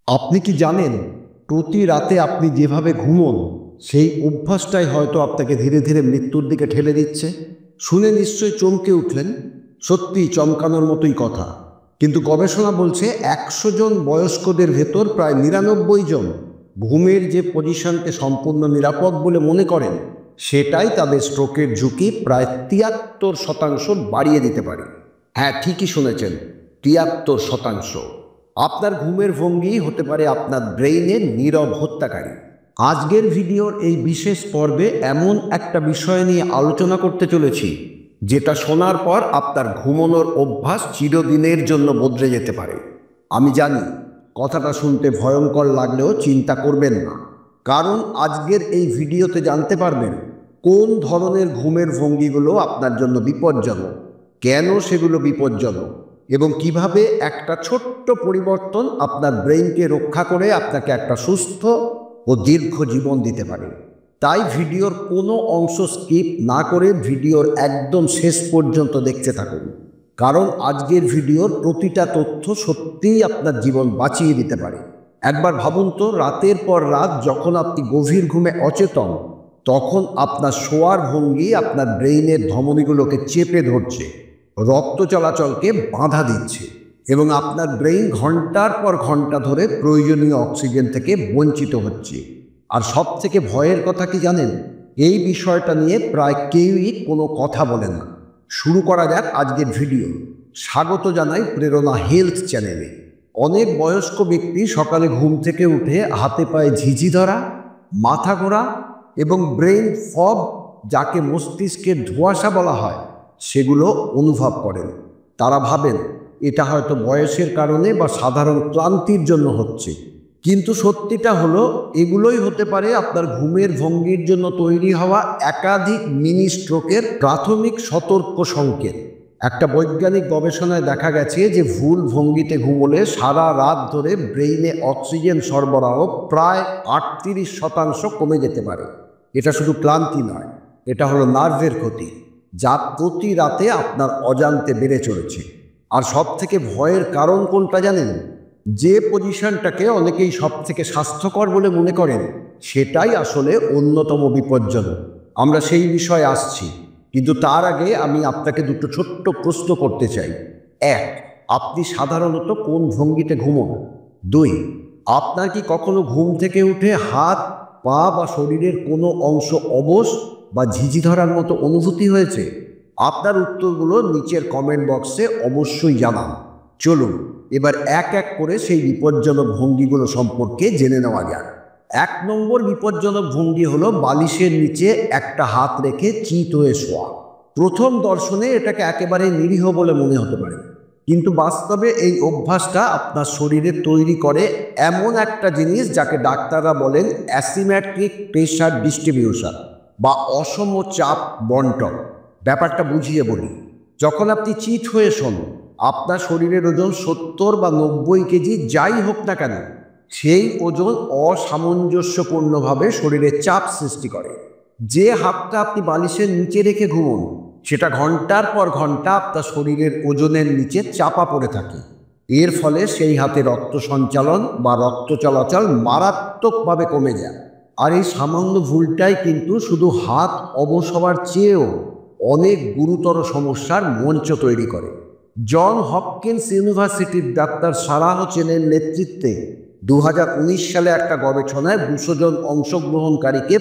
আপনি কি জানেন প্রতি রাতে আপনি যেভাবে ঘুমোন সেই অভ্যাসটাই হয়তো আপনাকে ধীরে ধীরে মৃত্যুর দিকে ঠেলে দিচ্ছে? শুনে নিশ্চয়ই চমকে উঠলেন। সত্যিই চমকানোর মতোই কথা। কিন্তু গবেষণা বলছে ১০০ জন বয়স্কদের ভেতর প্রায় ৯৯ জন ঘুমের যে পজিশনকে সম্পূর্ণ নিরাপদ বলে মনে করেন সেটাই তাদের স্ট্রোকের ঝুঁকি প্রায় ৭৩% বাড়িয়ে দিতে পারে। হ্যাঁ, ঠিকই শুনেছেন, ৭৩%। আপনার ঘুমের ভঙ্গি হতে পারে আপনার ব্রেইনের নীরব হত্যাকারী। আজকের ভিডিওর এই বিশেষ পর্বে এমন একটা বিষয় নিয়ে আলোচনা করতে চলেছি যেটা শোনার পর আপনার ঘুমানোর অভ্যাস চিরদিনের জন্য বদলে যেতে পারে। আমি জানি কথাটা শুনতে ভয়ঙ্কর লাগলেও চিন্তা করবেন না, কারণ আজকের এই ভিডিওতে জানতে পারবেন কোন ধরনের ঘুমের ভঙ্গিগুলো আপনার জন্য বিপজ্জনক, কেন সেগুলো বিপজ্জনক, এবং কিভাবে একটা ছোট্ট পরিবর্তন আপনার ব্রেইনকে রক্ষা করে আপনাকে একটা সুস্থ ও দীর্ঘ জীবন দিতে পারে। তাই ভিডিওর কোনো অংশ স্কিপ না করে ভিডিওর একদম শেষ পর্যন্ত দেখতে থাকুন, কারণ আজকের ভিডিওর প্রতিটা তথ্য সত্যিই আপনার জীবন বাঁচিয়ে দিতে পারে। একবার ভাবুন তো, রাতের পর রাত যখন আপনি গভীর ঘুমে অচেতন, তখন আপনার শোয়ার ভঙ্গি আপনার ব্রেইনের ধমনীগুলোকে চেপে ধরছে, রক্ত চলাচলকে বাধা দিচ্ছে, এবং আপনার ব্রেইন ঘন্টার পর ঘন্টা ধরে প্রয়োজনীয় অক্সিজেন থেকে বঞ্চিত হচ্ছে। আর সব থেকে ভয়ের কথা কি জানেন? এই বিষয়টা নিয়ে প্রায় কেউই কোনো কথা বলে না। শুরু করা যাক আজকের ভিডিও। স্বাগত জানাই প্রেরণা হেলথ চ্যানেলে। অনেক বয়স্ক ব্যক্তি সকালে ঘুম থেকে উঠে হাতে পায়ে ঝিঝি ধরা, মাথা ঘোরা এবং ব্রেইন ফগ, যাকে মস্তিষ্কের ধোঁয়াশা বলা হয়, সেগুলো অনুভব করেন। তারা ভাবেন এটা হয়তো বয়সের কারণে বা সাধারণ ক্লান্তির জন্য হচ্ছে, কিন্তু সত্যিটা হলো এগুলোই হতে পারে আপনার ঘুমের ভঙ্গির জন্য তৈরি হওয়া একাধিক মিনি স্ট্রোকের প্রাথমিক সতর্ক সংকেত। একটা বৈজ্ঞানিক গবেষণায় দেখা গেছে যে ভুল ভঙ্গিতে ঘুমোলে সারা রাত ধরে ব্রেইনে অক্সিজেন সরবরাহ প্রায় ৩৮% কমে যেতে পারে। এটা শুধু ক্লান্তি নয়, এটা হলো নার্ভের ক্ষতি, যা প্রতি রাতে আপনার অজান্তে বেড়ে চলেছে। আর সব থেকে ভয়ের কারণ কোনটা জানেন? যে পজিশনটাকে অনেকেই সব থেকে স্বাস্থ্যকর বলে মনে করেন, সেটাই আসলে অন্যতম বিপজ্জনক। আমরা সেই বিষয়ে আসছি, কিন্তু তার আগে আমি আপনাকে দুটো ছোট্ট প্রশ্ন করতে চাই। ১. আপনি সাধারণত কোন ভঙ্গিতে ঘুমোন? ২. আপনার কি কখনো ঘুম থেকে উঠে হাত, পা বা শরীরের কোনো অংশ অবশ বা ঝিঝি ধরার মতো অনুভূতি হয়েছে? আপনার উত্তরগুলো নিচের কমেন্ট বক্সে অবশ্যই জানান। চলুন এবার এক এক করে সেই বিপজ্জনক ভঙ্গিগুলো সম্পর্কে জেনে নেওয়া যাক। ১ নম্বর বিপজ্জনক ভঙ্গি হলো বালিশের নিচে একটা হাত রেখে চিত হয়ে শোয়া। প্রথম দর্শনে এটাকে একেবারে নিরীহ বলে মনে হতে পারে, কিন্তু বাস্তবে এই অভ্যাসটা আপনার শরীরে তৈরি করে এমন একটা জিনিস যাকে ডাক্তাররা বলেন অ্যাসিমেট্রিক প্রেশার ডিস্ট্রিবিউশন বা অসম চাপ বন্টন। ব্যাপারটা বুঝিয়ে বলি। যখন আপনি চিত হয়ে শোন, আপনার শরীরের ওজন ৭০ বা ৯০ কেজি যাই হোক না কেন, সেই ওজন অসামঞ্জস্যপূর্ণভাবে শরীরে চাপ সৃষ্টি করে। যে হাতটা আপনি বালিশের নিচে রেখে ঘুমোন, সেটা ঘন্টার পর ঘন্টা আপনার শরীরের ওজনের নিচে চাপা পড়ে থাকে। এর ফলে সেই হাতে রক্ত সঞ্চালন বা রক্ত চলাচল মারাত্মকভাবে কমে যায়। আর এই সামান্য ভুলটাই কিন্তু শুধু হাত অবশ হওয়ার চেয়েও অনেক গুরুতর সমস্যার মঞ্চ তৈরি করে। জন হপকিন্স ইউনিভার্সিটির ডাক্তার সারাহ চেনের নেতৃত্বে ২০১৯ সালে একটা গবেষণায় ২০০ জন অংশগ্রহণকারীকে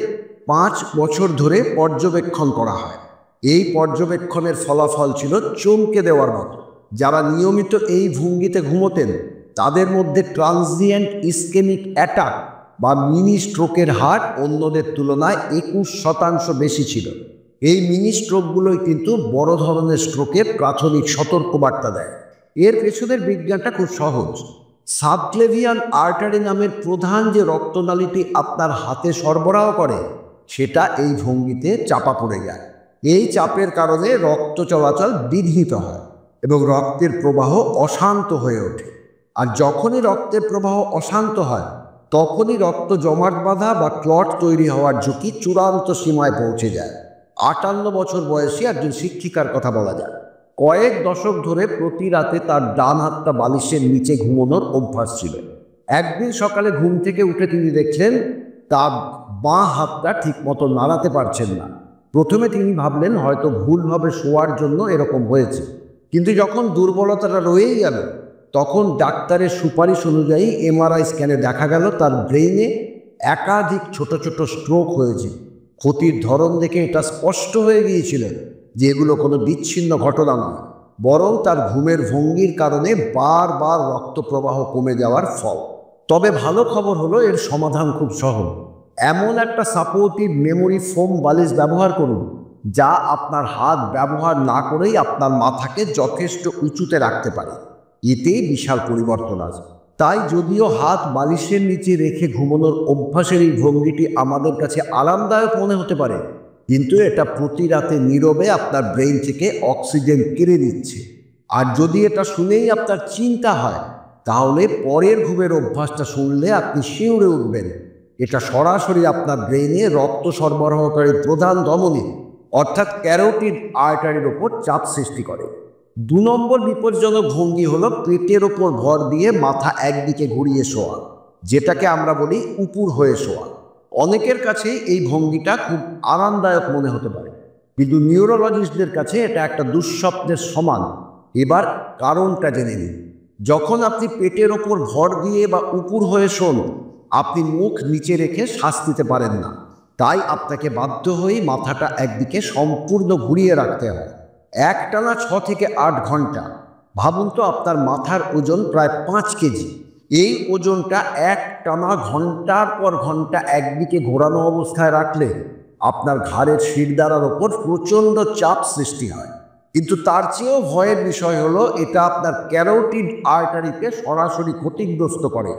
৫ বছর ধরে পর্যবেক্ষণ করা হয়। এই পর্যবেক্ষণের ফলাফল ছিল চমকে দেওয়ার মতো। যারা নিয়মিত এই ভঙ্গিতে ঘুমোতেন, তাদের মধ্যে ট্রানজিয়েন্ট ইসকেমিক অ্যাটাক বা মিনি স্ট্রোকের হার অন্যদের তুলনায় ২১% বেশি ছিল। এই মিনি স্ট্রোকগুলোই কিন্তু বড় ধরনের স্ট্রোকের প্রাথমিক সতর্কবার্তা দেয়। এর পেছনের বিজ্ঞানটা খুব সহজ। সাবক্লেভিয়ান আর্টারি নামের প্রধান যে রক্তনালীটি আপনার হাতে সরবরাহ করে, সেটা এই ভঙ্গিতে চাপা পড়ে যায়। এই চাপের কারণে রক্ত চলাচল বিঘ্নিত হয় এবং রক্তের প্রবাহ অশান্ত হয়ে ওঠে। আর যখনই রক্তের প্রবাহ অশান্ত হয়, তখনই রক্ত জমাট বাঁধা বা ক্লট তৈরি হওয়ার ঝুঁকি চূড়ান্ত সীমায় পৌঁছে যায়। ৫৮ বছর বয়সী একজন শিক্ষিকার কথা বলা যায়। কয়েক দশক ধরে প্রতি রাতে তার ডান হাতটা বালিশের নিচে ঘুমানোর অভ্যাস ছিল। একদিন সকালে ঘুম থেকে উঠে তিনি দেখলেন তার বাঁ হাতটা ঠিক মতো নাড়াতে পারছেন না। প্রথমে তিনি ভাবলেন হয়তো ভুলভাবে শোয়ার জন্য এরকম হয়েছে, কিন্তু যখন দুর্বলতাটা রয়েই গেল তখন ডাক্তারের সুপারিশ অনুযায়ী এমআরআই স্ক্যানে দেখা গেল তার ব্রেইনে একাধিক ছোট ছোট স্ট্রোক হয়েছে। ক্ষতির ধরন দেখে এটা স্পষ্ট হয়ে গিয়েছিল যে এগুলো কোনো বিচ্ছিন্ন ঘটনা নয়, বরং তার ঘুমের ভঙ্গির কারণে বারবার রক্ত প্রবাহ কমে যাওয়ার ফল। তবে ভালো খবর হলো এর সমাধান খুব সহজ। এমন একটা সাপোর্টিভ মেমোরি ফোম বালিশ ব্যবহার করুন যা আপনার হাত ব্যবহার না করেই আপনার মাথাকে যথেষ্ট উঁচুতে রাখতে পারে। এতে বিশাল পরিবর্তন আসবে। তাই যদিও হাত বালিশের নিচে রেখে ঘুমানোর অভ্যাসের এই ভঙ্গিটি আমাদের কাছে আরামদায়ক মনে হতে পারে, কিন্তু এটা প্রতি রাতে নীরবে আপনার ব্রেইন থেকে অক্সিজেন কেড়ে নিচ্ছে। আর যদি এটা শুনেই আপনার চিন্তা হয়, তাহলে পরের ঘুমের অভ্যাসটা শুনলে আপনি শিউরে উঠবেন। এটা সরাসরি আপনার ব্রেইনে রক্ত সরবরাহকারী প্রধান ধমনী অর্থাৎ ক্যারোটিড আর্টারির ওপর চাপ সৃষ্টি করে। 2 নম্বর বিপজ্জনক ভঙ্গি হলো পেটের ওপর ভর দিয়ে মাথা একদিকে ঘুরিয়ে শোয়া, যেটাকে আমরা বলি উপুর হয়ে শোয়া। অনেকের কাছে এই ভঙ্গিটা খুব আরামদায়ক মনে হতে পারে, কিন্তু নিউরোলজিস্টদের কাছে এটা একটা দুঃস্বপ্নের সমান। এবার কারণটা জেনে নিন। যখন আপনি পেটের ওপর ভর দিয়ে বা উপুর হয়ে শোন, আপনি মুখ নিচে রেখে শ্বাস নিতে পারেন না, তাই আপনাকে বাধ্য হয়ে মাথাটা একদিকে সম্পূর্ণ ঘুরিয়ে রাখতে হয় একটানা 6 থেকে 8 ঘন্টা। ভাবুন তো, আপনার মাথার ওজন প্রায় 5 কেজি। এই ওজনটা একটানা ঘন্টার পর ঘন্টা একদিকে ঘোরানো অবস্থায় রাখলে আপনার ঘাড়ের শিরদাঁড়ার ওপর প্রচণ্ড চাপ সৃষ্টি হয়। কিন্তু তার চেয়েও ভয়ের বিষয় হলো এটা আপনার ক্যারোটিড আর্টারিকে সরাসরি ক্ষতিগ্রস্ত করে,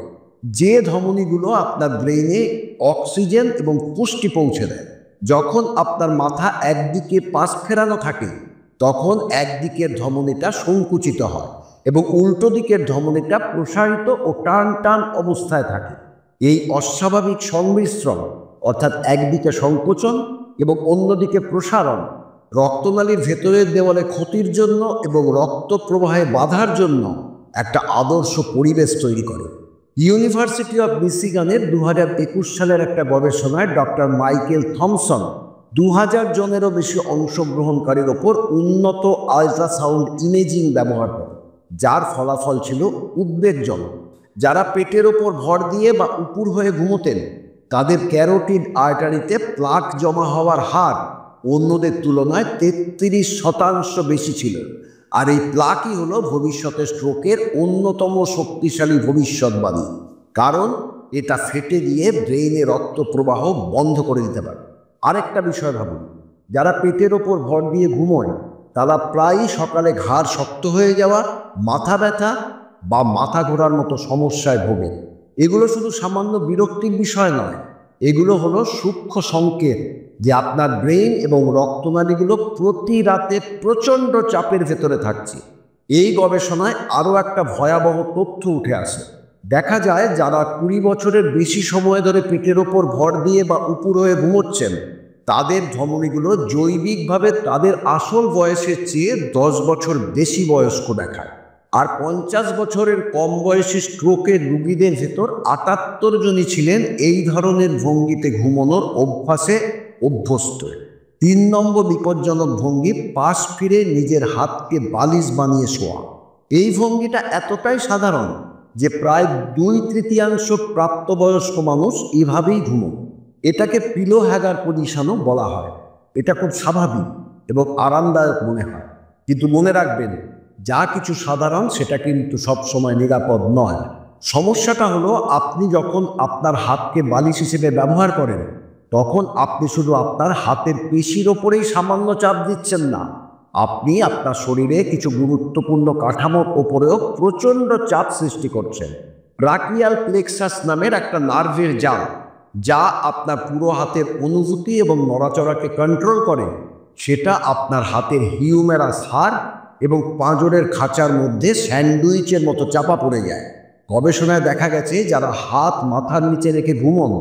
যে ধমনীগুলো আপনার ব্রেইনে অক্সিজেন এবং পুষ্টি পৌঁছে দেয়। যখন আপনার মাথা একদিকে পাশ ফেরানো থাকে, তখন একদিকের ধমনীটা সংকুচিত হয় এবং উল্টো দিকের ধমনীটা প্রসারিত ও টান টান অবস্থায় থাকে। এই অস্বাভাবিক সংমিশ্রণ অর্থাৎ একদিকে সংকোচন এবং অন্যদিকে প্রসারণ রক্তনালীর ভেতরের দেওয়ালে ক্ষতির জন্য এবং রক্ত প্রবাহে বাধার জন্য একটা আদর্শ পরিবেশ তৈরি করে। ইউনিভার্সিটি অফ মিশিগানের 2021 সালের একটা গবেষণায় ডক্টর মাইকেল থমসন 2000 জনেরও বেশি অংশগ্রহণকারীর ওপর উন্নত আল্ট্রাসাউন্ড ইমেজিং ব্যবহার করে, যার ফলাফল ছিল উদ্বেগজনক। যারা পেটের ওপর ভর দিয়ে বা উপুর হয়ে ঘুমোতেন, তাদের ক্যারোটিড আর্টারিতে প্লাক জমা হওয়ার হার অন্যদের তুলনায় 33% বেশি ছিল। আর এই প্লাকই হলো ভবিষ্যতের স্ট্রোকের অন্যতম শক্তিশালী ভবিষ্যৎবাণী, কারণ এটা ফেটে দিয়ে ব্রেইনে রক্ত প্রবাহ বন্ধ করে দিতে পারে। আরেকটা বিষয় ভাবুন, যারা পেটের ওপর ভর দিয়ে ঘুমোয় তারা প্রায়ই সকালে ঘাড় শক্ত হয়ে যাওয়া, মাথা ব্যথা বা মাথা ঘোরার মতো সমস্যায় ভোগে। এগুলো শুধু সামান্য বিরক্তির বিষয় নয়, এগুলো হলো সূক্ষ্ম সংকেত যে আপনার ব্রেইন এবং রক্তনালীগুলো প্রতি রাতে প্রচণ্ড চাপের ভেতরে থাকছে। এই গবেষণায় আরও একটা ভয়াবহ তথ্য উঠে আসে। দেখা যায় যারা 20 বছরের বেশি সময় ধরে পেটের ওপর ভর দিয়ে বা উপুর হয়ে ঘুমোচ্ছেন, তাদের ধমনীগুলো জৈবিকভাবে তাদের আসল বয়সের চেয়ে 10 বছর বেশি বয়স্ক দেখায়। আর 50 বছরের কম বয়সী স্ট্রোকের রোগীদের ভেতর 78 জনই ছিলেন এই ধরনের ভঙ্গিতে ঘুমানোর অভ্যাসে অভ্যস্ত। 3 নম্বর বিপজ্জনক ভঙ্গি পাশ ফিরে নিজের হাতকে বালিশ বানিয়ে শোয়া। এই ভঙ্গিটা এতটাই সাধারণ যে প্রায় 2/3 প্রাপ্তবয়স্ক মানুষ এভাবেই ঘুমোয়। এটাকে পিলো হ্যাগার পজিশনও বলা হয়। এটা খুব স্বাভাবিক এবং আরামদায়ক মনে হয়, কিন্তু মনে রাখবেন, যা কিছু সাধারণ সেটা কিন্তু সবসময় নিরাপদ নয়। সমস্যাটা হলো আপনি যখন আপনার হাতকে বালিশ হিসেবে ব্যবহার করেন, তখন আপনি শুধু আপনার হাতের পেশির ওপরেই সামান্য চাপ দিচ্ছেন না, আপনি আপনার শরীরে কিছু গুরুত্বপূর্ণ কাঠামোর ওপরেও প্রচণ্ড চাপ সৃষ্টি করছেন। ব্রাকিয়াল প্লেক্সাস নামের একটা নার্ভের জাল, যা আপনার পুরো হাতের অনুভূতি এবং নড়াচড়াকে কন্ট্রোল করে, সেটা আপনার হাতের হিউমেরাস হাড় এবং পাঁজরের খাঁচার মধ্যে স্যান্ডউইচের মতো চাপা পড়ে যায়। গবেষণায় দেখা গেছে যারা হাত মাথার নিচে রেখে ঘুমন,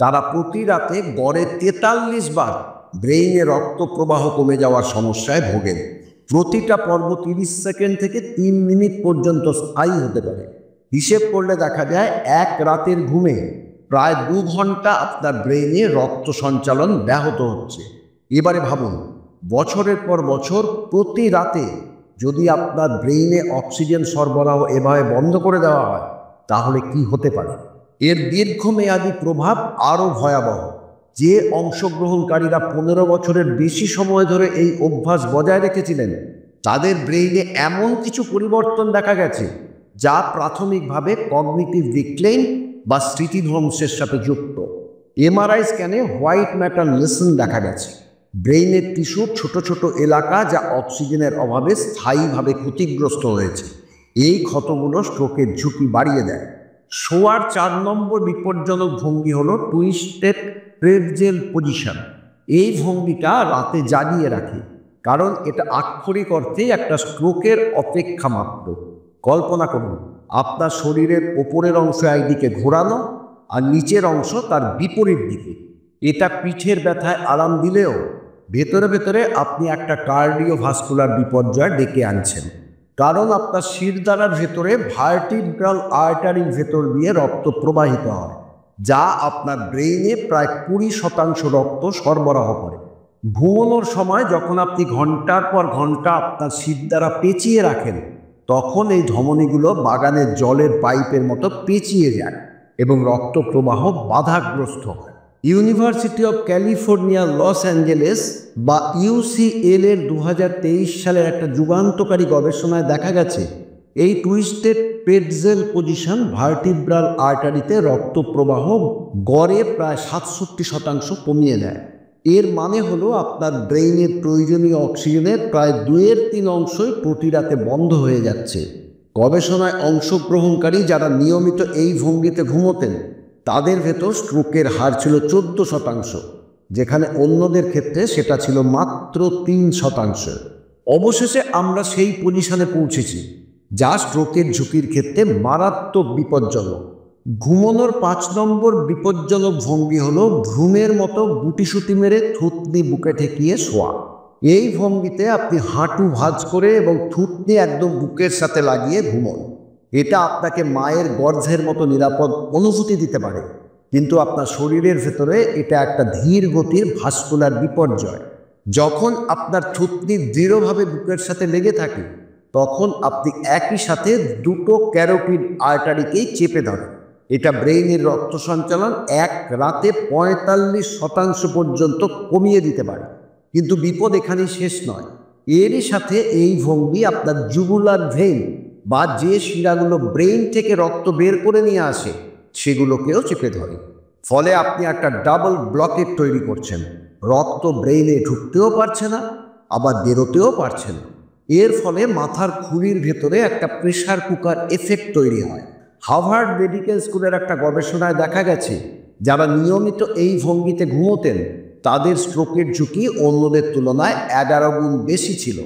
তারা প্রতি রাতে গড়ে 43 বার ব্রেইনে রক্ত প্রবাহ কমে যাওয়ার সমস্যায় ভোগেন। প্রতিটা পর্ব 30 সেকেন্ড থেকে 3 মিনিট পর্যন্ত স্থায়ী হতে পারে, হিসেব করলে দেখা যায় 1 রাতের ঘুমে প্রায় 2 ঘন্টা আপনার ব্রেইনে রক্ত সঞ্চালন ব্যাহত হচ্ছে। এবারে ভাবুন, বছরের পর বছর প্রতি রাতে যদি আপনার ব্রেইনে অক্সিজেন সরবরাহ এভাবে বন্ধ করে দেওয়া হয়, তাহলে কি হতে পারে? এর দীর্ঘমেয়াদী প্রভাব আরও ভয়াবহ। যে অংশগ্রহণকারীরা 15 বছরের বেশি সময় ধরে এই অভ্যাস বজায় রেখেছিলেন, তাদের ব্রেইনে এমন কিছু পরিবর্তন দেখা গেছে যা প্রাথমিকভাবে কগনিটিভ ডিক্লাইন বা স্মৃতিধ্বংসের সাথে যুক্ত। এমআরআই স্ক্যানে হোয়াইট ম্যাটার লেসন দেখা গেছে, ব্রেইনের টিস্যুর ছোট ছোট এলাকা যা অক্সিজেনের অভাবে স্থায়ীভাবে ক্ষতিগ্রস্ত হয়েছে। এই ক্ষতগুলো স্ট্রোকের ঝুঁকি বাড়িয়ে দেয়। শোয়ার 4 নম্বর বিপজ্জনক ভঙ্গি হলো টুইস্টেড প্রেটজেল পজিশন। এই ভঙ্গিটা রাতে জাগিয়ে রাখে, কারণ এটা আক্ষরিক অর্থেই একটা স্ট্রোকের অপেক্ষা মাত্র। কল্পনা করুন, আপনার শরীরের ওপরের অংশ একদিকে ঘোরানো আর নিচের অংশ তার বিপরীত দিকে। এটা পিঠের ব্যথায় আরাম দিলেও ভেতরে ভেতরে আপনি একটা কার্ডিওভাস্কুলার বিপর্যয় ডেকে আনছেন, কারণ আপনার শিরদাঁড়ার ভেতরে ভার্টিব্রাল আর্টারির ভেতর দিয়ে রক্ত প্রবাহিত হয়, যা আপনার ব্রেইনে প্রায় 20% রক্ত সরবরাহ করে। ঘুমানোর সময় যখন আপনি ঘন্টার পর ঘন্টা আপনার শিরদাঁড়া পেঁচিয়ে রাখেন, তখন এই ধমনীগুলো বাগানের জলের পাইপের মতো পেঁচিয়ে যায় এবং রক্ত প্রবাহ বাধাগ্রস্ত হয়। University of California Los Angeles বা ইউসিএল এর 2023 সালের একটা যুগান্তকারী গবেষণায় দেখা গেছে, এই টুইস্টেড প্রেটজেল পজিশন ভার্টিব্রাল আর্টারিতে রক্ত প্রবাহ গড়ে প্রায় 67% কমিয়ে দেয়। এর মানে হলো আপনার ব্রেইনের প্রয়োজনীয় অক্সিজেনের প্রায় 2/3 অংশই প্রতি রাতে বন্ধ হয়ে যাচ্ছে। গবেষণায় অংশগ্রহণকারী যারা নিয়মিত এই ভঙ্গিতে ঘুমোতেন, তাদের ভেতর স্ট্রোকের হার ছিল 14%, যেখানে অন্যদের ক্ষেত্রে সেটা ছিল মাত্র 3%। অবশেষে আমরা সেই পজিশনে পৌঁছেছি যা স্ট্রোকের ঝুঁকির ক্ষেত্রে মারাত্মক বিপজ্জনক। ঘুমানোর 5 নম্বর বিপজ্জনক ভঙ্গি হলো ভ্রূমের মতো গুটিসুটি মেরে থুতনি বুকে ঠেকিয়ে শোয়া। এই ভঙ্গিতে আপনি হাঁটু ভাঁজ করে এবং থুতনি একদম বুকের সাথে লাগিয়ে ঘুমোন। এটা আপনাকে মায়ের গর্ভের মতো নিরাপদ অনুভূতি দিতে পারে, কিন্তু আপনার শরীরের ভেতরে এটা একটা ধীর গতির ভাস্কুলার বিপর্যয়। যখন আপনার থুতনি দৃঢ়ভাবে বুকের সাথে লেগে থাকে, তখন আপনি একই সাথে 2টো ক্যারোটিড আর্টারিকেই চেপে ধরেন। এটা ব্রেইনের রক্ত সঞ্চালন 1 রাতে 45% পর্যন্ত কমিয়ে দিতে পারে। কিন্তু বিপদ এখানেই শেষ নয়। এরই সাথে এই ভঙ্গি আপনার জুগুলার ভেইন বা যে শিরাগুলো ব্রেইন থেকে রক্ত বের করে নিয়ে আসে, সেগুলোকেও চেপে ধরে। ফলে আপনি একটা ডাবল ব্লকেট তৈরি করছেন। রক্ত ব্রেইনে ঢুকতেও পারছে না, আবার বেরোতেও পারছে না। এর ফলে মাথার খুলির ভেতরে একটা প্রেশার কুকার এফেক্ট তৈরি হয়। হার্ভার্ড মেডিকেল স্কুলের একটা গবেষণায় দেখা গেছে, যারা নিয়মিত এই ভঙ্গিতে ঘুমোতেন, তাদের স্ট্রোকের ঝুঁকি অন্যদের তুলনায় 11 গুণ বেশি ছিল।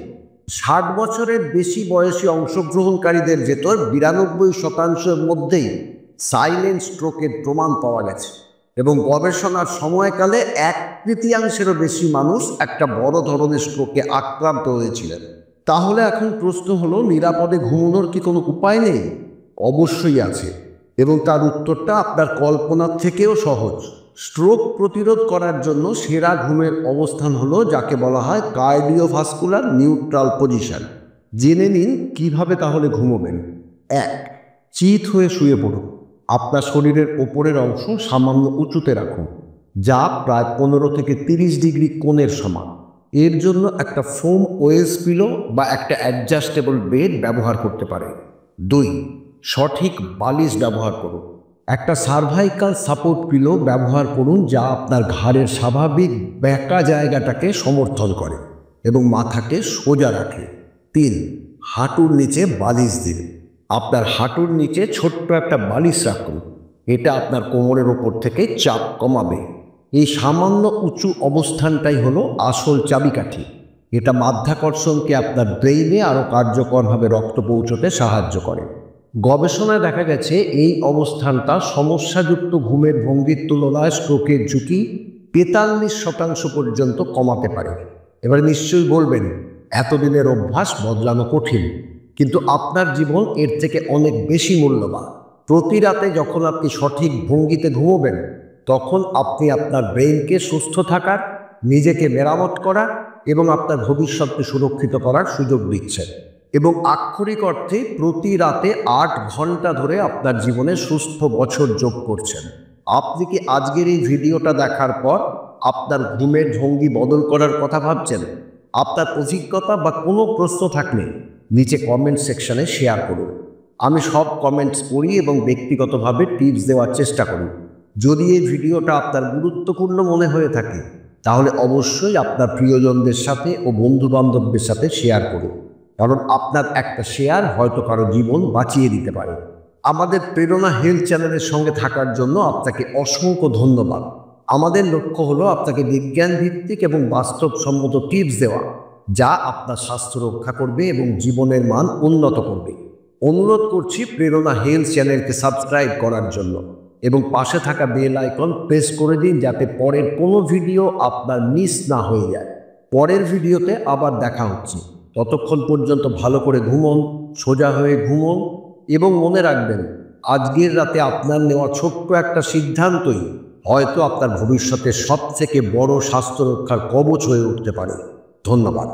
60 বছরের বেশি বয়সী অংশগ্রহণকারীদের ভেতর 92% মধ্যেই সাইলেন্ট স্ট্রোকের প্রমাণ পাওয়া গেছে, এবং গবেষণার সময়কালে 1/3 বেশি মানুষ একটা বড় ধরনের স্ট্রোকে আক্রান্ত হয়েছিলেন। তাহলে এখন প্রশ্ন হলো, নিরাপদে ঘুমানোর কি কোনো উপায় নেই? অবশ্যই আছে, এবং তার উত্তরটা আপনার কল্পনার থেকেও সহজ। স্ট্রোক প্রতিরোধ করার জন্য সেরা ঘুমের অবস্থান হলো যাকে বলা হয় কার্ডিওভাস্কুলার নিউট্রাল পজিশন। জেনে নিন কিভাবে তাহলে ঘুমোবেন। 1. চিত হয়ে শুয়ে পড়ুন। আপনার শরীরের ওপরের অংশ সামান্য উঁচুতে রাখুন, যা প্রায় 15 থেকে 30 ডিগ্রি কোণের সমান। এর জন্য একটা ফোম ওয়েলস পিলো বা একটা অ্যাডজাস্টেবল বেড ব্যবহার করতে পারেন। 2. সঠিক বালিশ ব্যবহার করুন। একটা সার্ভাইকাল সাপোর্ট পিলো ব্যবহার করুন, যা আপনার ঘাড়ের স্বাভাবিক বেঁকা জায়গাটাকে সমর্থন করে এবং মাথাকে সোজা রাখে। 3. হাঁটুর নিচে বালিশ দিন। আপনার হাঁটুর নিচে ছোট্ট একটা বালিশ রাখুন। এটা আপনার কোমরের ওপর থেকে চাপ কমাবে। এই সামান্য উঁচু অবস্থানটাই হলো আসল চাবিকাঠি। এটা মাধ্যাকর্ষণকে আপনার ব্রেইনে আরও কার্যকরভাবে রক্ত পৌঁছতে সাহায্য করে। গবেষণায় দেখা গেছে, এই অবস্থানটা সমস্যাযুক্ত ঘুমের ভঙ্গির তুলনায় স্ট্রোকের ঝুঁকি 43% পর্যন্ত কমাতে পারে। এবার নিশ্চয়ই বলবেন, এতদিনের অভ্যাস বদলানো কঠিন, কিন্তু আপনার জীবন এর থেকে অনেক বেশি মূল্যবান। প্রতি রাতে যখন আপনি সঠিক ভঙ্গিতে ঘুমোবেন, তখন আপনি আপনার ব্রেইনকে সুস্থ থাকার, নিজেকে মেরামত করা এবং আপনার ভবিষ্যৎকে সুরক্ষিত করার সুযোগ দিচ্ছেন। এবং আক্ষরিক অর্থে প্রতি রাতে 8 ঘন্টা ধরে আপনার জীবনে সুস্থ বছর যোগ করছেন। আপনি কি আজকের এই ভিডিওটা দেখার পর আপনার ঘুমের ভঙ্গি বদল করার কথা ভাবছেন? আপনার অভিজ্ঞতা বা কোনো প্রশ্ন থাকলে নিচে কমেন্ট সেকশনে শেয়ার করুন। আমি সব কমেন্টস পড়ি এবং ব্যক্তিগতভাবে টিপস দেওয়ার চেষ্টা করি। যদি এই ভিডিওটা আপনার গুরুত্বপূর্ণ মনে হয়ে থাকে, তাহলে অবশ্যই আপনার প্রিয়জনদের সাথে ও বন্ধুবান্ধবদের সাথে শেয়ার করুন, কারণ আপনার একটা শেয়ার হয়তো কারো জীবন বাঁচিয়ে দিতে পারে। আমাদের প্রেরণা হেলথ চ্যানেলের সঙ্গে থাকার জন্য আপনাকে অসংখ্য ধন্যবাদ। আমাদের লক্ষ্য হলো আপনাকে বিজ্ঞান ভিত্তিক এবং বাস্তবসম্মত টিপস দেওয়া, যা আপনার স্বাস্থ্য রক্ষা করবে এবং জীবনের মান উন্নত করবে। অনুরোধ করছি প্রেরণা হেলথ চ্যানেলকে সাবস্ক্রাইব করার জন্য এবং পাশে থাকা বেল আইকন প্রেস করে দিন, যাতে পরের কোনো ভিডিও আপনার মিস না হয়ে যায়। পরের ভিডিওতে আবার দেখা হচ্ছে। ততক্ষণ পর্যন্ত ভালো করে ঘুমোন, সোজা হয়ে ঘুমোন এবং মনে রাখবেন, আজকের রাতে আপনার নেওয়া ছোট্ট একটা সিদ্ধান্তই হয়তো আপনার ভবিষ্যতের সবথেকে বড় স্বাস্থ্য রক্ষার কবচ হয়ে উঠতে পারে। ধন্যবাদ।